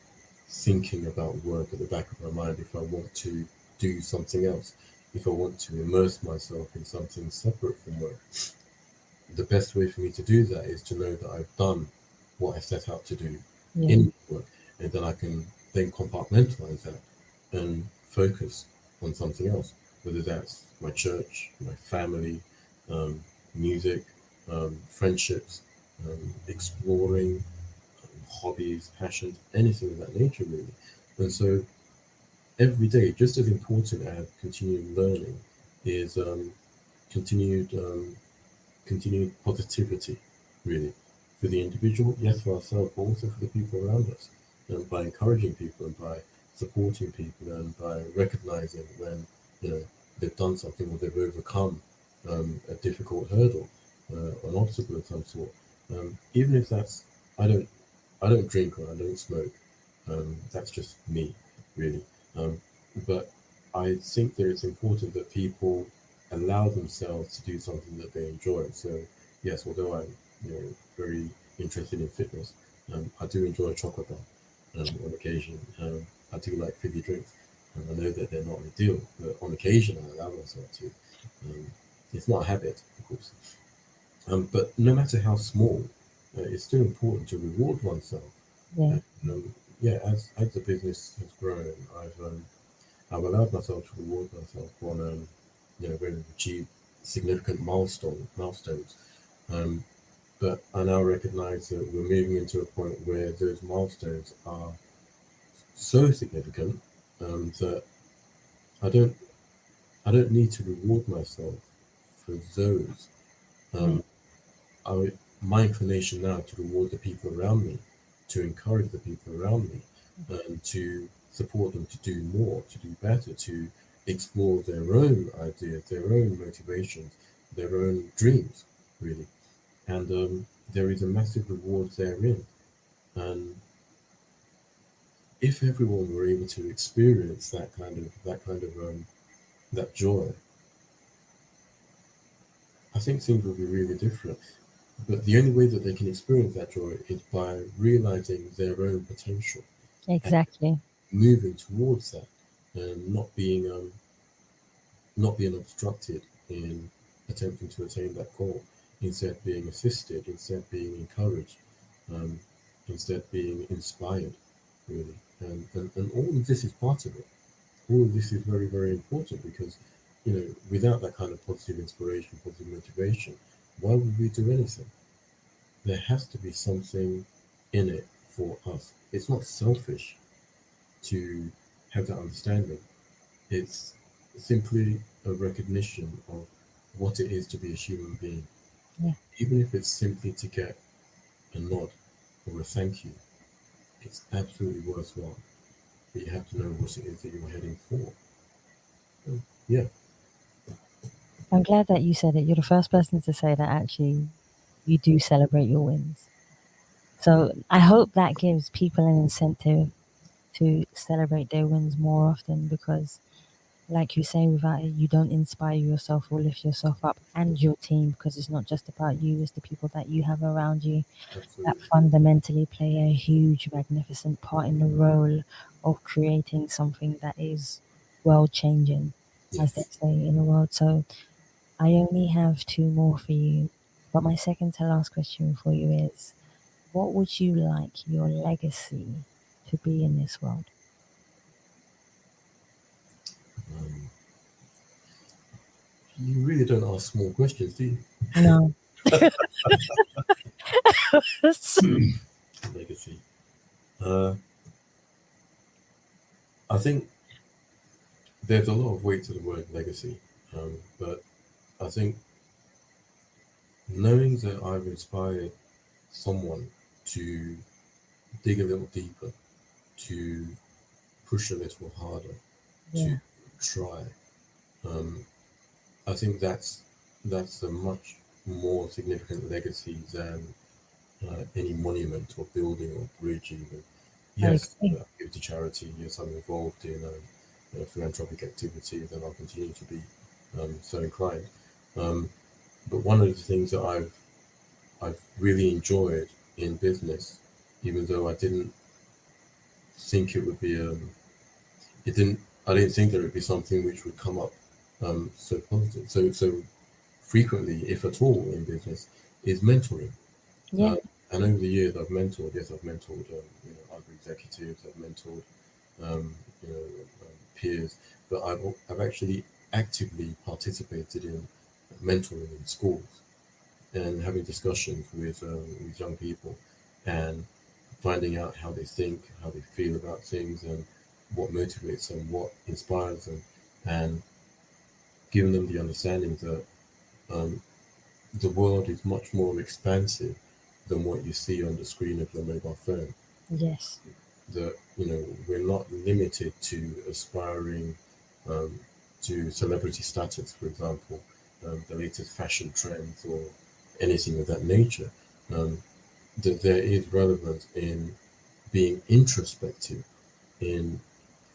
thinking about work at the back of my mind if I want to do something else. if I want to immerse myself in something separate from work, the best way for me to do that is to know that I've done what I set out to do in work, and then I can then compartmentalize that and focus on something else, whether that's my church, my family, music, friendships, exploring, hobbies, passions, anything of that nature, really. And so every day, just as important as continued learning is continued continued positivity, really, for the individual, yes, for ourselves, but also for the people around us. And by encouraging people and by supporting people and by recognizing when they've done something or they've overcome a difficult hurdle, an obstacle of some sort. Even if that's I don't drink or I don't smoke. That's just me, really. But I think that it's important that people allow themselves to do something that they enjoy. So yes, although I'm very interested in fitness, I do enjoy a chocolate bar on occasion. I do like fizzy drinks, and I know that they're not ideal, but on occasion I allow myself to. It's not a habit, of course. But no matter how small, it's still important to reward oneself. Yeah. As the business has grown, I've allowed myself to reward myself on when we've achieved significant milestones. But I now recognize that we're moving into a point where those milestones are so significant that I don't need to reward myself for those. My inclination now to reward the people around me, to encourage the people around me, and to support them to do more, to do better, to explore their own ideas, their own motivations, their own dreams, really. And there is a massive reward therein. And if everyone were able to experience that joy, I think things would be really different. But the only way that they can experience that joy is by realizing their own potential. Exactly. Moving towards that and not being obstructed in attempting to attain that goal, instead being assisted, instead being encouraged, instead being inspired, really. And all of this is part of it. All of this is very, very important because, without that kind of positive inspiration, positive motivation, why would we do anything? There has to be something in it for us. It's not selfish to have that understanding. It's simply a recognition of what it is to be a human being. Yeah. Even if it's simply to get a nod or a thank you, it's absolutely worthwhile. But you have to know what it is that you're heading for. So, yeah. I'm glad that you said it. You're the first person to say that actually you do celebrate your wins. So I hope that gives people an incentive to celebrate their wins more often because, like you say, without it, you don't inspire yourself or lift yourself up and your team because it's not just about you, it's the people that you have around you Absolutely. that fundamentally play a huge, magnificent part in the role of creating something that is world changing, as they say in the world. So I only have two more for you, but my second to last question for you is what would you like your legacy to be in this world? You really don't ask small questions, do you? No. Legacy. I think there's a lot of weight to the word legacy, but I think knowing that I've inspired someone to dig a little deeper, to push a little harder, to try, I think that's a much more significant legacy than any monument or building or bridge even. Yes, give to charity, yes, I'm involved in philanthropic activities and I'll continue to be so inclined. But one of the things that I've really enjoyed in business, even though I didn't think it would be I didn't think that it would be something which would come up so positive. So frequently, if at all, in business, is mentoring. Yeah. And over the years, I've mentored. Yes, I've mentored other executives. I've mentored peers, but I've actually actively participated in mentoring in schools and having discussions with young people and finding out how they think, how they feel about things, and what motivates them, what inspires them, and giving them the understanding that the world is much more expansive than what you see on the screen of your mobile phone. Yes. That we're not limited to aspiring to celebrity status, for example, the latest fashion trends or anything of that nature. That there is relevance in being introspective, in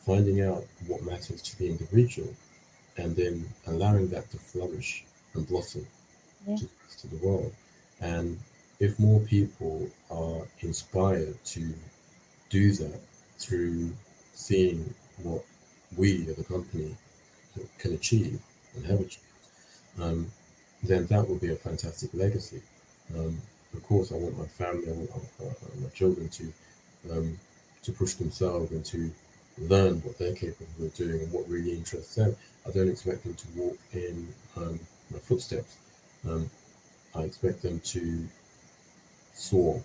finding out what matters to the individual, and then allowing that to flourish and blossom to the world. And if more people are inspired to do that through seeing what we as a company can achieve and have achieved, then that would be a fantastic legacy. Of course, I want my family, I want my children to push themselves and to learn what they're capable of doing and what really interests them. I don't expect them to walk in my footsteps. I expect them to soar.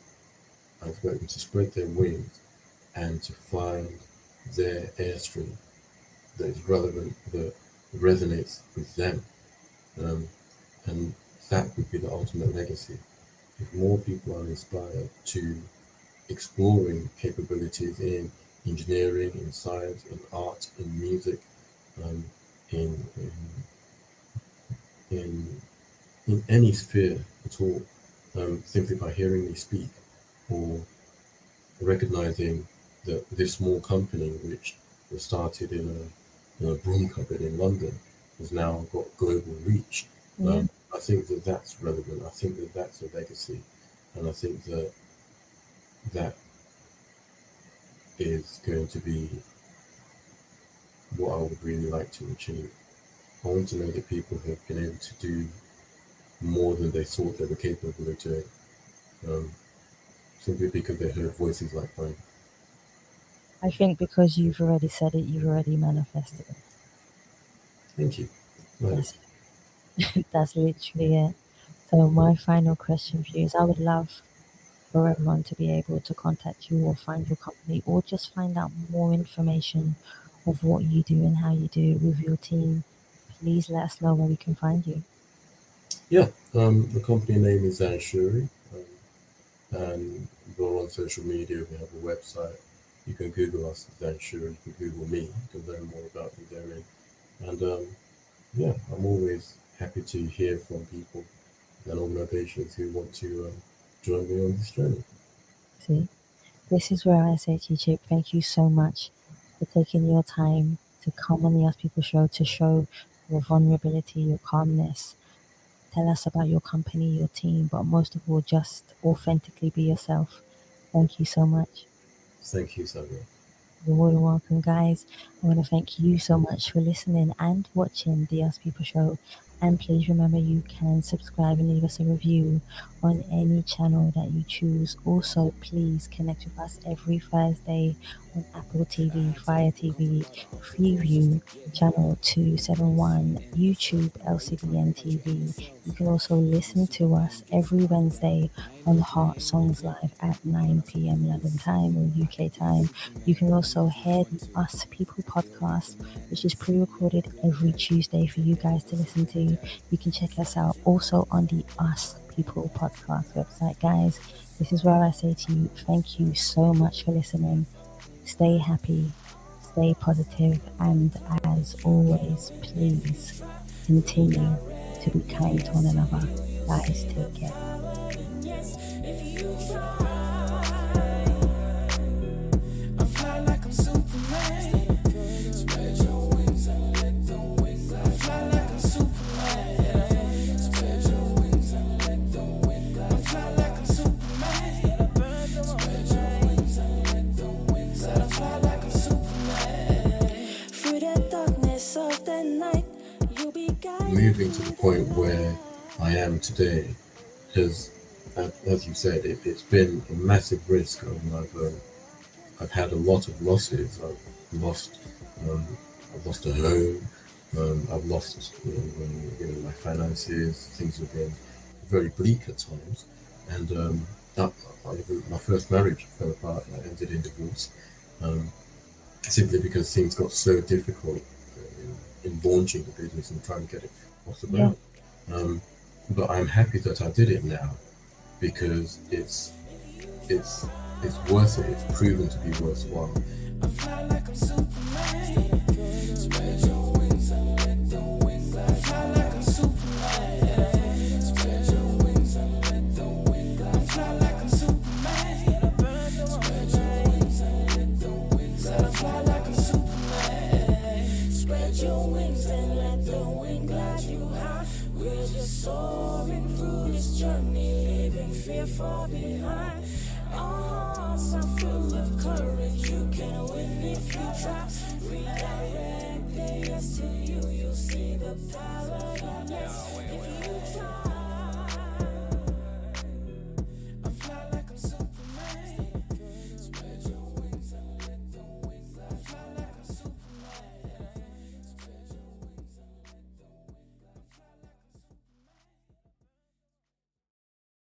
I expect them to spread their wings and to find their airstream that is relevant, that resonates with them. And that would be the ultimate legacy. If more people are inspired to exploring capabilities in engineering, in science, in art, in music, in any sphere at all, simply by hearing me speak or recognizing that this small company, which was started in a broom cupboard in London, has now got global reach. I think that that's relevant. I think that that's a legacy, and I think that that is going to be what I would really like to achieve. I want to know that people have been able to do more than they thought they were capable of doing, simply because they heard voices like mine. I think because you've already said it, you've already manifested it. Thank you. Nice. That's literally it. So my final question for you is, I would love for everyone to be able to contact you or find your company or just find out more information of what you do and how you do it with your team. Please let us know where we can find you. Yeah, the company name is Zanshuri, and we're on social media. We have a website. You can Google us, Zanshuri. You can Google me. You can learn more about me therein. And yeah, I'm always happy to hear from people and organizations who want to join me on this journey. See, this is where I say to you, Chib, thank you so much for taking your time to come on the Ask People show to show your vulnerability, your calmness. Tell us about your company, your team, but most of all, just authentically be yourself. Thank you so much. Thank you, Samuel. You're more than welcome, guys. I want to thank you so much for listening and watching the Ask People show. And please remember, you can subscribe and leave us a review on any channel that you choose. Also, please connect with us every Thursday on Apple TV, Fire TV, Freeview, Channel 271, YouTube, LCBN TV. You can also listen to us every Wednesday on Heart Songs Live at 9 p.m. London time or UK time. You can also hear the Us People podcast, which is pre-recorded every Tuesday for you guys to listen to. You can check us out also on the Us People podcast website. Guys, this is where I say to you, thank you so much for listening. Stay happy, stay positive, and as always, please continue to be kind to one another. Guys, take care. Through the darkness of the night, you'll be moving to the point where I am today has, as you said, it's been a massive risk. I've had a lot of losses. I've lost a home. I've lost my finances. Things have been very bleak at times, and my first marriage fell apart and I ended in divorce, simply because things got so difficult in launching the business and trying to get it off the ground. But I'm happy that I did it now, because it's worth it. It's proven to be worthwhile. I fly like I'm Superman. Spread your wings and let the wind glide. I fly like I'm Superman. Spread your wings and let the wind glide. I fly like I'm Superman. Spread your wings and let the wind glide. I fly like I'm Superman. Spread your wings and let the wind glide you high. We're just soaring through this journey, leaving fear far behind. Our hearts are full of courage. You can win if you try. Redirect the yes to you. You'll see the power in us if you try.